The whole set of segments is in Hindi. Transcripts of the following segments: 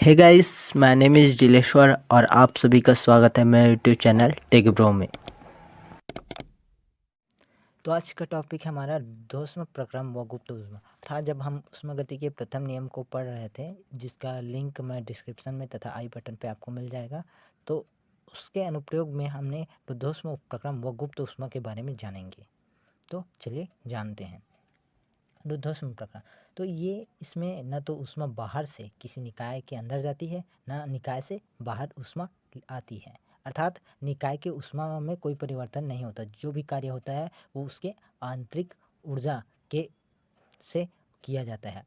Hey guys, my name is Dileshwar और आप सभी का स्वागत है मेरे यूट्यूब चैनल टेक ब्रो में। तो आज का टॉपिक है हमारा ध्रुव प्रक्रम व गुप्त ऊष्मा था। जब हम ऊष्मागति के प्रथम नियम को पढ़ रहे थे, जिसका लिंक मैं डिस्क्रिप्शन में तथा आई बटन पे आपको मिल जाएगा, तो उसके अनुप्रयोग में हमने ध्रुव प्रक्रम व गुप्त ऊष्मा के बारे में जानेंगे। तो चलिए जानते हैं ध्रुव प्रक्रम। तो ये इसमें न तो ऊष्मा बाहर से किसी निकाय के अंदर जाती है, न निकाय से बाहर ऊष्मा आती है। अर्थात निकाय के ऊष्मा में कोई परिवर्तन नहीं होता। जो भी कार्य होता है वो उसके आंतरिक ऊर्जा के से किया जाता है।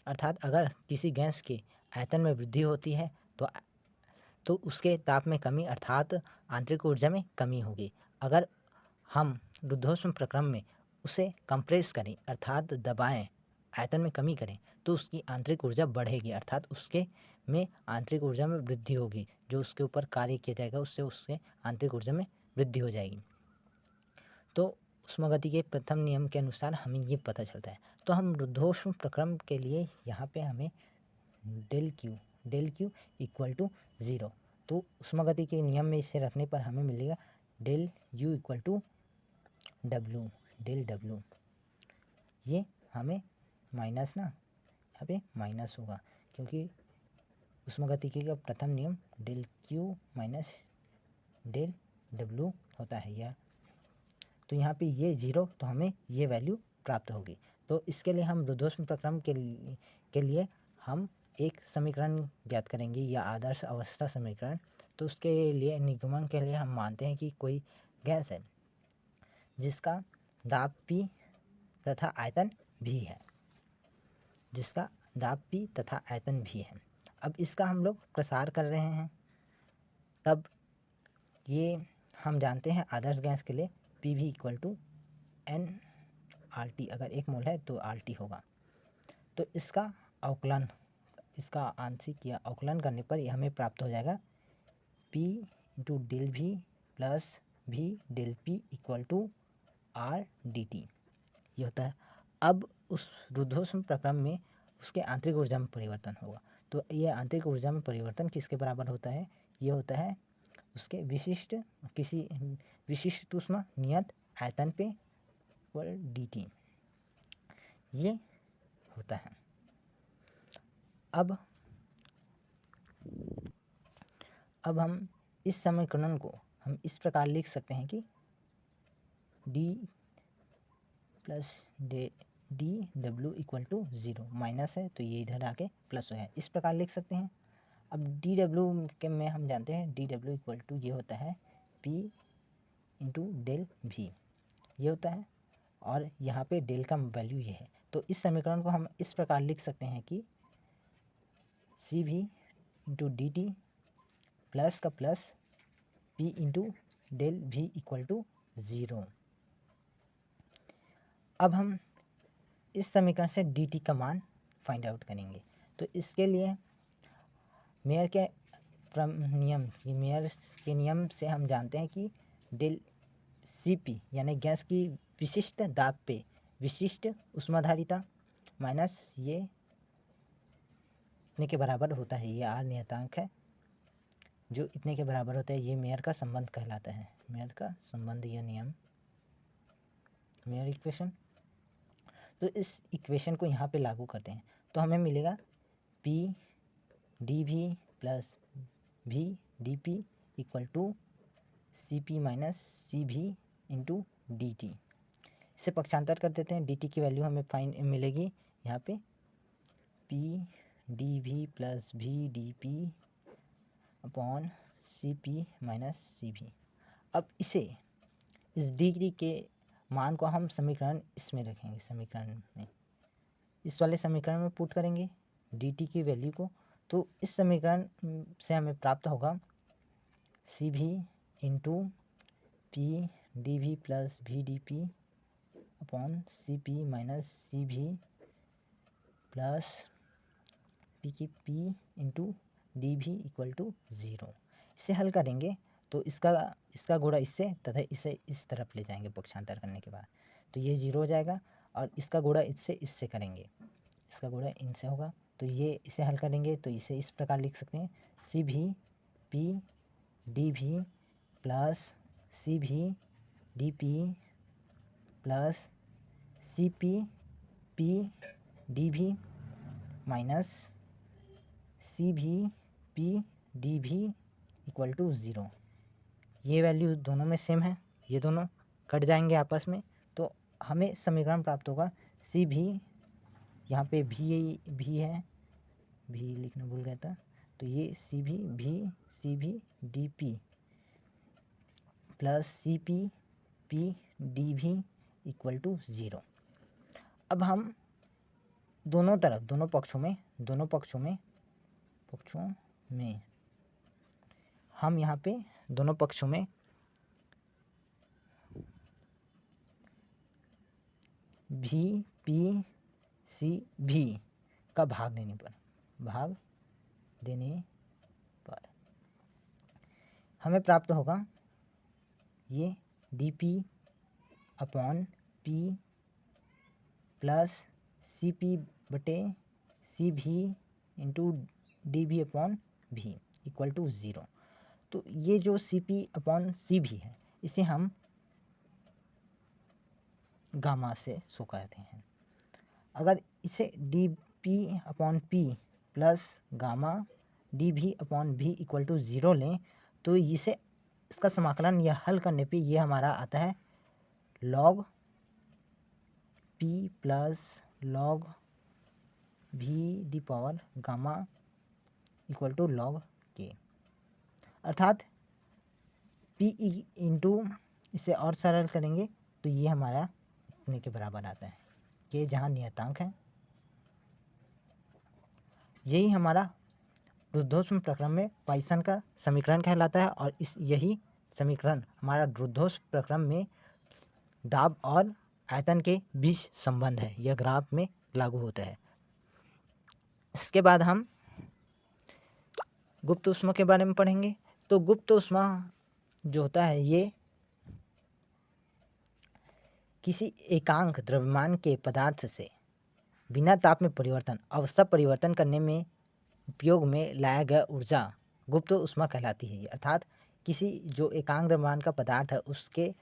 अर्थात अगर किसी गैस के आयतन में वृद्धि होती है तो उसके ताप में कमी अर्थात आंतरिक ऊर्जा में कमी होगी। अगर हम ध्रुव प्रक्रम में उसे कंप्रेस करें अर्थात दबाएं, आयतन में कमी करें, तो उसकी आंतरिक ऊर्जा बढ़ेगी अर्थात उसके में आंतरिक ऊर्जा में वृद्धि होगी। जो उसके ऊपर कार्य किया जाएगा उससे उसके आंतरिक ऊर्जा में वृद्धि हो जाएगी। तो ऊष्मागति के प्रथम नियम के अनुसार हमें ये पता चलता है। तो हम ध्रुव प्रक्रम के लिए यहाँ पे हमें डेल क्यू इक्वल टू 0। तो ऊष्मागति के नियम में इसे रखने पर हमें मिलेगा del U equal to W. ये हमें माइनस यहाँ पे माइनस होगा, क्योंकि ऊष्मागतिकी का प्रथम नियम del Q minus del W होता है यह। तो यहाँ पे ये 0, तो हमें ये वैल्यू प्राप्त होगी। तो इसके लिए हम ध्रुव प्रक्रम के लिए हम एक समीकरण ज्ञात करेंगे या आदर्श अवस्था समीकरण। तो उसके लिए निगमन के लिए हम मानते हैं कि कोई गैस है जिसका दाब P तथा आयतन भी है, अब इसका हम लोग प्रसार कर रहे हैं। तब ये हम जानते हैं आदर्श गैस के लिए P V equal to N R T. अगर 1 मोल है तो आर टी होगा। तो इसका आंशिक या अवकलन करने पर हमें प्राप्त हो जाएगा P into del V plus V del P equal to R D T, ये होता है। अब उस ध्रुव प्रक्रम में उसके आंतरिक ऊर्जा में परिवर्तन होगा। तो ये आंतरिक ऊर्जा में परिवर्तन किसके बराबर होता है? ये होता है उसके किसी विशिष्ट ऊष्मा नियत आयतन पे इक्वल डी टी, ये होता है। अब हम इस समीकरण को हम इस प्रकार लिख सकते हैं कि D plus D W equal to 0, minus है तो ये इधर आके प्लस हो है, इस प्रकार लिख सकते हैं। अब डी डब्ल्यू के में हम जानते हैं डी डब्ल्यू इक्वल टू ये होता है पी इंटू डेल भी, ये होता है। और यहाँ पे डेल का वैल्यू ये है। तो इस समीकरण को हम इस प्रकार लिख सकते हैं कि सी V into D T plus का प्लस पी इंटू डेल भी इक्वल टू 0। अब हम इस समीकरण से डी टी का मान फाइंड आउट करेंगे। तो इसके लिए मेयर के नियम से हम जानते हैं कि डेल सी पी यानी गैस की विशिष्ट दाब पे विशिष्ट ऊष्माधारिता माइनस ये इतने के बराबर होता है, ये आर नियतांक है जो इतने के बराबर होता है, ये मेयर का संबंध कहलाता है। मेयर का संबंध, यह नियम, मेयर इक्वेशन। तो इस इक्वेशन को यहाँ पे लागू करते हैं तो हमें मिलेगा P D V plus V D P equal to C P minus C V into D T. इसे पक्षांतर कर देते हैं, डी टी की वैल्यू हमें मिलेगी यहाँ पे P D V plus V D P upon C P minus C V. अब इस डी के मान को हम समीकरण इसमें रखेंगे, समीकरण में इस वाले समीकरण में पुट करेंगे डी टी की वैल्यू को। तो इस समीकरण से हमें प्राप्त होगा C V into P D V plus V D P upon C P minus C V plus P की P into D V equal to 0। इसे हल करेंगे तो इसका गुणा इससे तथा इसे इस तरफ ले जाएंगे पक्षांतर करने के बाद, तो ये 0 हो जाएगा। और इसका गुणा इससे करेंगे, इसका गुणा इनसे होगा तो ये इसे हल करेंगे तो इसे इस प्रकार लिख सकते हैं C V P D V plus C V D P plus C P P D V minus C V P D V equal to 0। ये वैल्यू दोनों में सेम है, ये दोनों कट जाएंगे आपस में, तो हमें समीकरण प्राप्त होगा सी भी, यहाँ पे भी है, भी लिखना भूल गया था, तो ये C V D P plus C P D V equal to 0। अब हम दोनों तरफ दोनों पक्षों में हम यहाँ पे दोनों पक्षों में भी पी सी भी का भाग देने पर हमें प्राप्त होगा ये D P upon P plus C P बटे C V into D V upon V equal to 0। तो ये जो सी पी अपॉन सी भी है इसे हम गामा से शो करते हैं। अगर इसे D P upon P plus gamma D V upon V equal to 0 लें तो इसका समाकलन या हल करने पे ये हमारा आता है log P plus log V D power gamma equal to log K, अर्थात पी इंटू इसे और सरल करेंगे तो ये हमारा इतने के बराबर आता है, ये जहाँ नियतांक है। यही हमारा रुद्धोष्म प्रक्रम में पॉइसन का समीकरण कहलाता है और यही समीकरण हमारा रुद्धोष्म प्रक्रम में दाब और आयतन के बीच संबंध है, यह ग्राफ में लागू होता है। इसके बाद हम गुप्त ऊष्मा के बारे में पढ़ेंगे। तो गुप्त ऊष्मा जो होता है ये किसी एकांक द्रव्यमान के पदार्थ से बिना ताप में परिवर्तन अवस्था परिवर्तन करने में उपयोग में लाया गया ऊर्जा गुप्त ऊष्मा कहलाती है। अर्थात किसी जो एकांक द्रव्यमान का पदार्थ है उसके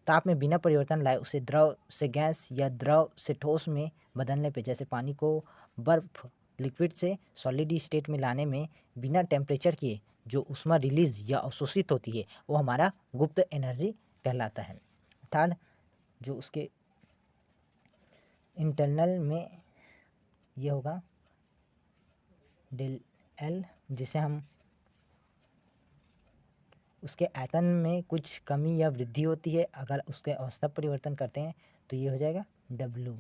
ताप में बिना परिवर्तन लाए उसे द्रव से गैस या द्रव से ठोस में बदलने पे, जैसे पानी को बर्फ लिक्विड से सॉलिड स्टेट में लाने में बिना टेम्परेचर के जो ऊष्मा रिलीज या अवशोषित होती है वो हमारा गुप्त एनर्जी कहलाता है। अर्थात जो उसके इंटरनल में ये होगा डेल एल, जिसे हम उसके आयतन में कुछ कमी या वृद्धि होती है, अगर उसके अवस्था परिवर्तन करते हैं तो ये हो जाएगा W।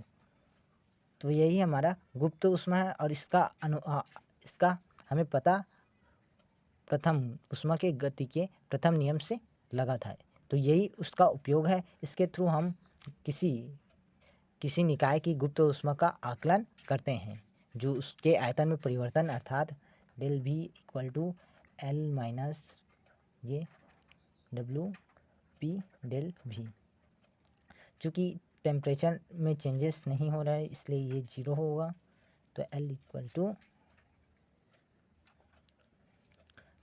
तो यही हमारा गुप्त ऊष्मा है और इसका हमें पता प्रथम ऊष्मा के गति के प्रथम नियम से लगा था। तो यही उसका उपयोग है, इसके थ्रू हम किसी निकाय की गुप्त ऊष्मा का आकलन करते हैं जो उसके आयतन में परिवर्तन अर्थात del V equal to L minus ये WP डेल V। चूँकि टेम्परेचर में चेंजेस नहीं हो रहा है इसलिए ये 0 होगा, तो L इक्वल टू,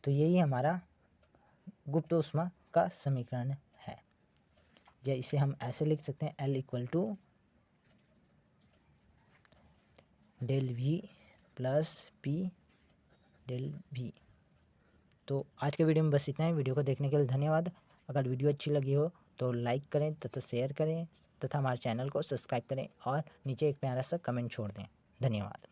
तो यही हमारा गुप्त ऊष्मा का समीकरण है, या इसे हम ऐसे लिख सकते हैं L equal to del V plus P del V। तो आज के वीडियो में बस इतना ही। वीडियो को देखने के लिए धन्यवाद। अगर वीडियो अच्छी लगी हो तो लाइक करें तथा शेयर करें तथा हमारे चैनल को सब्सक्राइब करें और नीचे एक प्यारा सा कमेंट छोड़ दें। धन्यवाद।